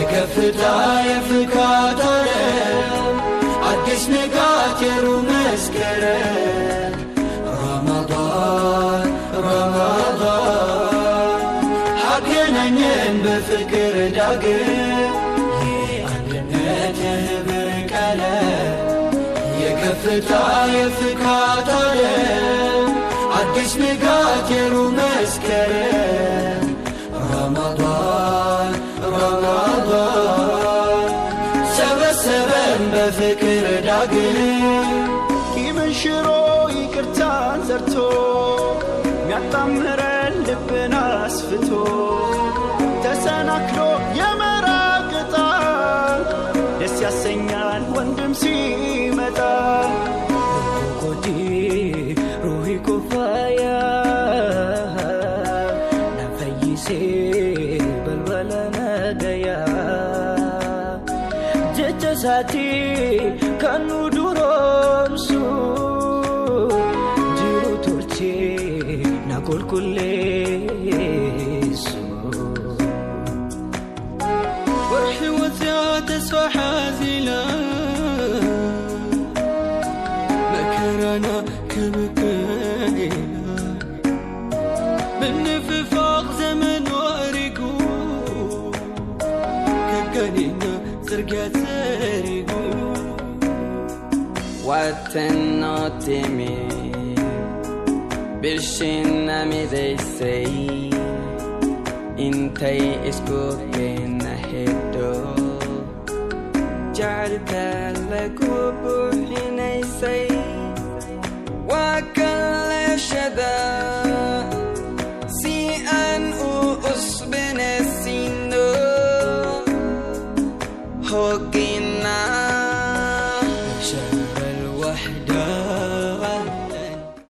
የከፍታ የፍካት ዓለም አዲስ ንጋት የሩብ መስከረም ረመዳን አገናኘን በፍቅር ዳግም የአንድነት የህብር ቀለም የከፍታ የፍካት ዓለም አዲስ ንጋት የሩብ መስከረም ረመዳን ሰበሰበን በፍቅር ዳግም ቂምን ሽሮ ይቅርታን ዘርቶ ሚያጣምረን ልብን አስፍቶ ተሰናክሎ የመራቅጣ ደስ ያሰኛል ወንድም ሲመጣ ኮዲ ሩሂ ኩፋያ ነፈይሴ በልበለ ነገያ ጀጀሳቲ ከኑ ዱሮምሱ ጅሩ ቱርቼ ናቆል ኩሌሱ ወርሕወት ተስፋ ሓዚላ መከራና ከመከይና ብንፍፋቕ ዘመን ወሪጉ ከገኒና ጽርግያ ተሪጉ wattenotimi birshinna midaysay intay isku keena hedho jacalka lagu buuxinaysay waa kan leeshada si aan u usbinaysiino hoogina